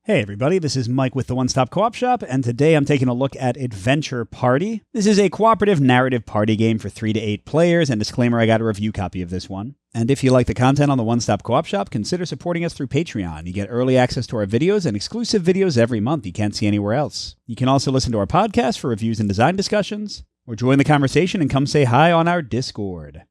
Hey everybody, this is Mike with the One Stop Co-op Shop, and today I'm taking a look at Adventure Party. This is a cooperative narrative party game for 3 to 8 players, and disclaimer, I got a review copy of this one. And if you like the content on the One Stop Co-op Shop, consider supporting us through Patreon. You get early access to our videos and exclusive videos every month you can't see anywhere else. You can also listen to our podcast for reviews and design discussions, or join the conversation and come say hi on our Discord.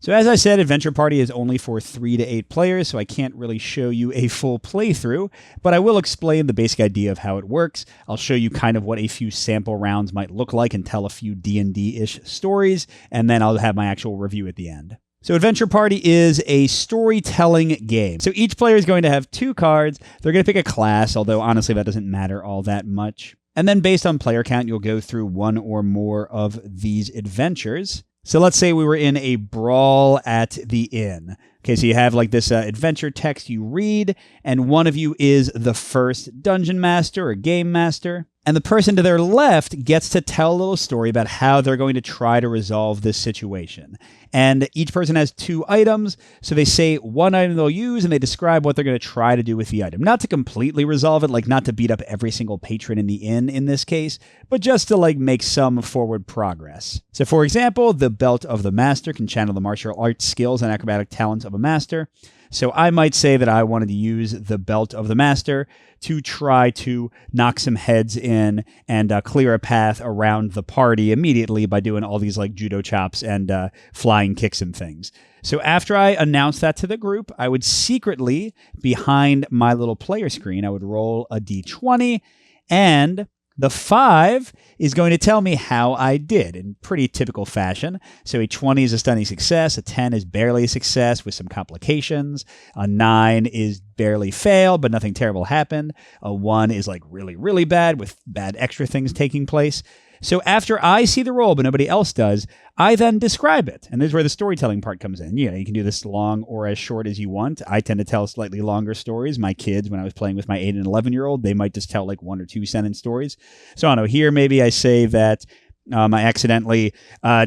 So as I said, Adventure Party is only for 3 to 8 players, so I can't really show you a full playthrough, but I will explain the basic idea of how it works. I'll show you kind of what a few sample rounds might look like and tell a few D&D-ish stories, and then I'll have my actual review at the end. So Adventure Party is a storytelling game. So each player is going to have 2 cards. They're going to pick a class, although honestly that doesn't matter all that much. And then based on player count, you'll go through 1 or more of these adventures. So let's say we were in a brawl at the inn. Okay, so you have like this adventure text you read, and one of you is the first dungeon master or game master. And the person to their left gets to tell a little story about how they're going to try to resolve this situation. And each person has 2 items, so they say one item they'll use, and they describe what they're going to try to do with the item. Not to completely resolve it, like not to beat up every single patron in the inn in this case, but just to like make some forward progress. So for example, the belt of the master can channel the martial arts skills and acrobatic talents of a master. So I might say that I wanted to use the belt of the master to try to knock some heads in and clear a path around the party immediately by doing all these like judo chops and flying kicks and things. So after I announced that to the group, I would secretly, behind my little player screen, I would roll a d20, and the 5 is going to tell me how I did in pretty typical fashion. So a 20 is a stunning success, a 10 is barely a success with some complications, a 9 is barely fail, but nothing terrible happened, a 1 is like really, really bad with bad extra things taking place. So after I see the roll, but nobody else does, I then describe it. And this is where the storytelling part comes in. You know, you can do this long or as short as you want. I tend to tell slightly longer stories. My kids, when I was playing with my 8 and 11-year-old, they might just tell like 1 or 2 sentence stories. So I don't know, here maybe I say that I accidentally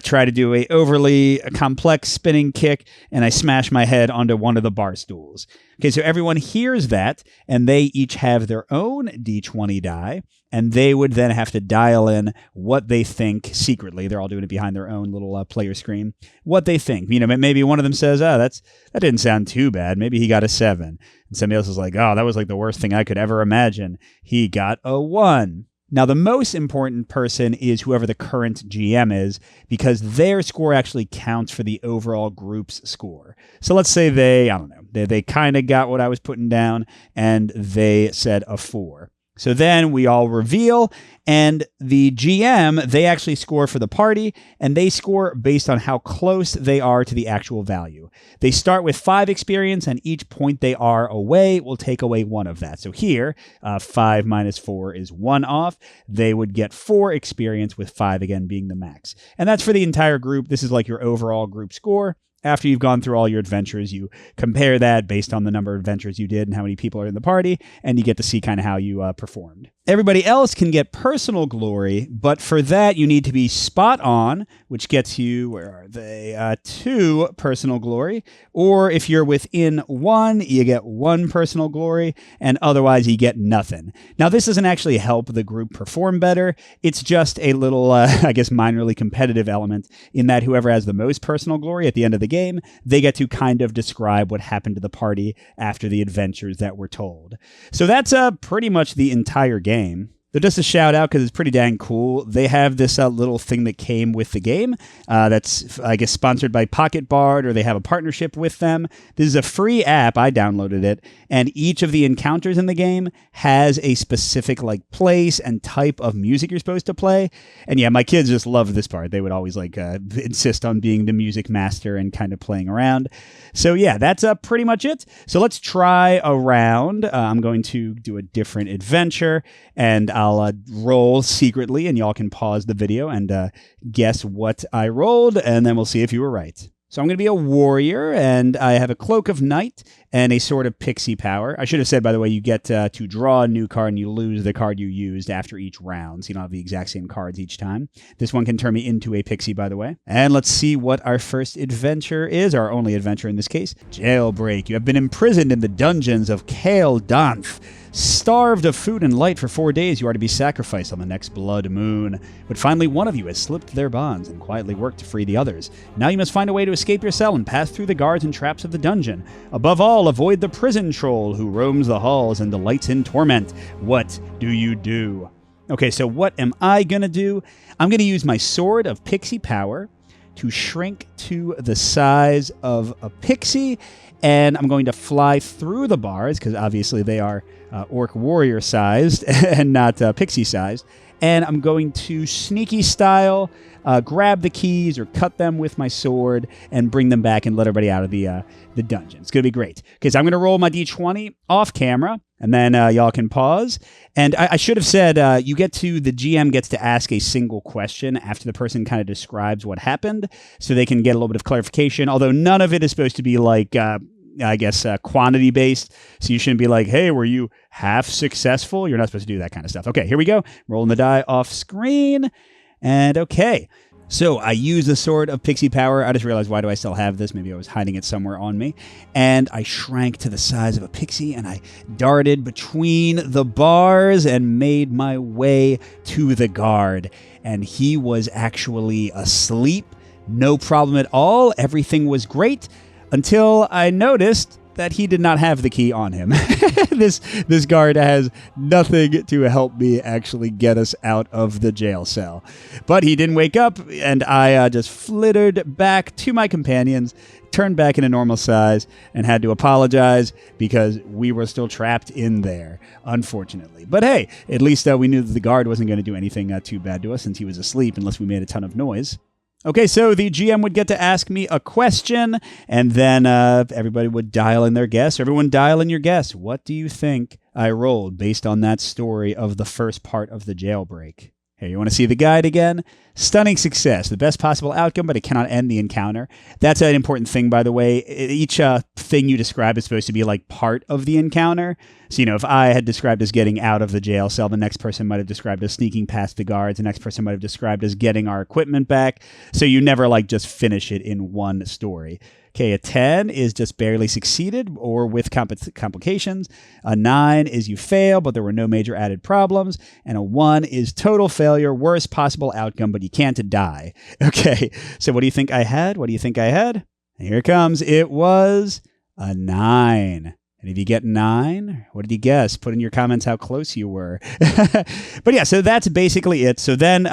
try to do a overly complex spinning kick, and I smash my head onto one of the bar stools. Okay, so everyone hears that, and they each have their own D20 die, and they would then have to dial in what they think secretly. They're all doing it behind their own little player screen. What they think. You know, maybe one of them says, "Oh, that didn't sound too bad. Maybe he got a 7." And somebody else is like, "Oh, that was like the worst thing I could ever imagine. He got a 1." Now, the most important person is whoever the current GM is, because their score actually counts for the overall group's score. So let's say they kind of got what I was putting down, and they said a 4. So then we all reveal, and the GM, they actually score for the party, and they score based on how close they are to the actual value. They start with 5 experience, and each point they are away will take away 1 of that. So here, 5 minus 4 is 1 off. They would get 4 experience, with 5 again being the max. And that's for the entire group. This is like your overall group score. After you've gone through all your adventures, you compare that based on the number of adventures you did and how many people are in the party, and you get to see kind of how you performed. Everybody else can get personal glory, but for that you need to be spot on, which gets you, where are they, 2 personal glory. Or if you're within 1, you get 1 personal glory, and otherwise you get nothing. Now this doesn't actually help the group perform better. It's just a little, I guess, minorly competitive element in that whoever has the most personal glory at the end of the game, they get to kind of describe what happened to the party after the adventures that were told. So that's pretty much the entire game. So just a shout out, because it's pretty dang cool. They have this little thing that came with the game that's, I guess, sponsored by Pocket Bard, or they have a partnership with them. This is a free app. I downloaded it, and each of the encounters in the game has a specific like place and type of music you're supposed to play. And yeah, my kids just love this part. They would always like insist on being the music master and kind of playing around. So yeah, that's pretty much it. So let's try a round. I'm going to do a different adventure, and I'll roll secretly, and y'all can pause the video and guess what I rolled, and then we'll see if you were right. So I'm going to be a warrior, and I have a cloak of night and a sword of pixie power. I should have said, by the way, you get to draw a new card, and you lose the card you used after each round, so you don't have the exact same cards each time. This one can turn me into a pixie, by the way. And let's see what our first adventure is, our only adventure in this case. Jailbreak. You have been imprisoned in the dungeons of Kale Danth. Starved of food and light for 4 days, you are to be sacrificed on the next blood moon. But finally, one of you has slipped their bonds and quietly worked to free the others. Now you must find a way to escape your cell and pass through the guards and traps of the dungeon. Above all, avoid the prison troll who roams the halls and delights in torment. What do you do? Okay, so what am I going to do? I'm going to use my sword of pixie power to shrink to the size of a pixie, and I'm going to fly through the bars, because obviously they are orc warrior sized and not pixie sized, and I'm going to sneaky style grab the keys or cut them with my sword and bring them back and let everybody out of the dungeon. It's going to be great. Okay, so I'm going to roll my d20 off camera, and then y'all can pause. And I should have said the GM gets to ask a single question after the person kind of describes what happened, so they can get a little bit of clarification, although none of it is supposed to be like... quantity based. So you shouldn't be like, hey, were you half successful? You're not supposed to do that kind of stuff. Okay, here we go. Rolling the die off screen. And okay. So I use the sword of pixie power. I just realized, why do I still have this? Maybe I was hiding it somewhere on me. And I shrank to the size of a pixie, and I darted between the bars and made my way to the guard. And he was actually asleep. No problem at all. Everything was great. Until I noticed that he did not have the key on him. This guard has nothing to help me actually get us out of the jail cell. But he didn't wake up, and I just flittered back to my companions, turned back into normal size, and had to apologize because we were still trapped in there, unfortunately. But hey, at least we knew that the guard wasn't going to do anything too bad to us since he was asleep, unless we made a ton of noise. Okay, so the GM would get to ask me a question, and then everybody would dial in their guess. Everyone dial in your guess. What do you think I rolled based on that story of the first part of the jailbreak? Here, you want to see the guide again? Stunning success, the best possible outcome, but it cannot end the encounter. That's an important thing, by the way. Each thing you describe is supposed to be like part of the encounter. So, if I had described as getting out of the jail cell, the next person might have described as sneaking past the guards. The next person might have described as getting our equipment back. So you never just finish it in one story. Okay, a 10 is just barely succeeded or with complications. A 9 is you fail, but there were no major added problems. And a 1 is total failure, worst possible outcome, but you can't die. Okay, so what do you think I had? Here it comes. It was a 9. And if you get 9, what did you guess? Put in your comments how close you were. But yeah, so that's basically it. So then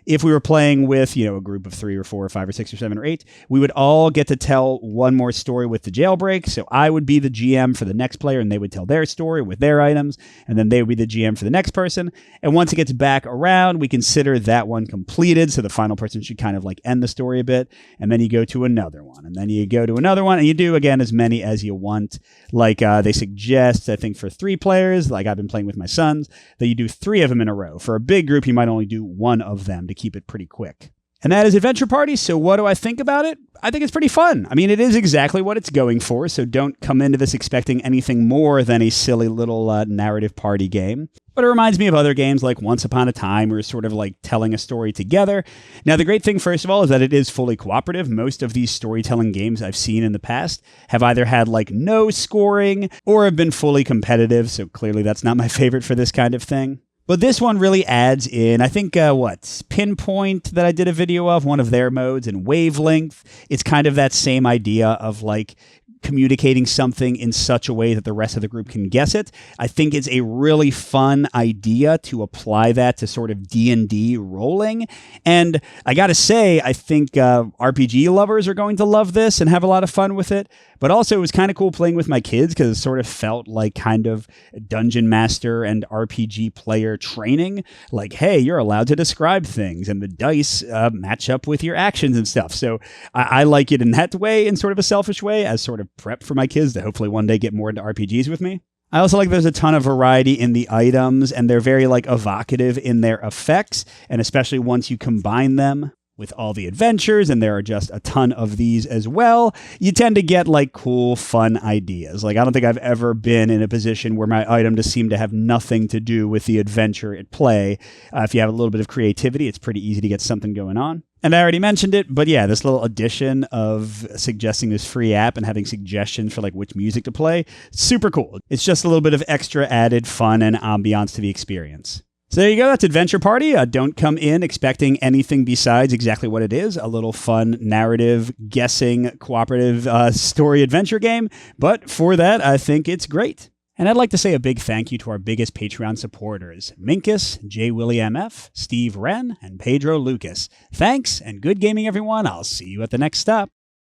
if we were playing with, a group of 3 or 4 or 5 or 6 or 7 or 8, we would all get to tell one more story with the jailbreak. So I would be the GM for the next player, and they would tell their story with their items, and then they would be the GM for the next person. And once it gets back around, we consider that one completed. So the final person should kind of end the story a bit, and then you go to another one, and then you go to another one, and you do, again, as many as you want. They suggest, I think, for 3 players, like I've been playing with my sons, that you do 3 of them in a row. For a big group, you might only do 1 of them to keep it pretty quick. And that is Adventure Party. So what do I think about it? I think it's pretty fun. I mean, it is exactly what it's going for, so don't come into this expecting anything more than a silly little narrative party game. But it reminds me of other games like Once Upon a Time, where it's sort of like telling a story together. Now, the great thing, first of all, is that it is fully cooperative. Most of these storytelling games I've seen in the past have either had no scoring or have been fully competitive, so clearly that's not my favorite for this kind of thing. But this one really adds in, I think, Pinpoint that I did a video of, one of their modes, and Wavelength. It's kind of that same idea of communicating something in such a way that the rest of the group can guess it. I think it's a really fun idea to apply that to sort of D&D rolling. And I got to say, I think RPG lovers are going to love this and have a lot of fun with it. But also, it was kind of cool playing with my kids because it sort of felt like kind of Dungeon Master and RPG player training. Like, hey, you're allowed to describe things, and the dice match up with your actions and stuff. So I like it in that way, in sort of a selfish way, as sort of prep for my kids to hopefully one day get more into RPGs with me. I also like there's a ton of variety in the items, and they're very evocative in their effects, and especially once you combine them with all the adventures, and there are just a ton of these as well, you tend to get cool, fun ideas. I don't think I've ever been in a position where my item just seemed to have nothing to do with the adventure at play. If you have a little bit of creativity, it's pretty easy to get something going on. And I already mentioned it, but yeah, this little addition of suggesting this free app and having suggestions for like which music to play, super cool. It's just a little bit of extra added fun and ambiance to the experience. So there you go. That's Adventure Party. Don't come in expecting anything besides exactly what it is, a little fun narrative, guessing, cooperative story adventure game. But for that, I think it's great. And I'd like to say a big thank you to our biggest Patreon supporters, Minkus, J. William F., Steve Wren, and Pedro Lucas. Thanks, and good gaming, everyone. I'll see you at the next stop.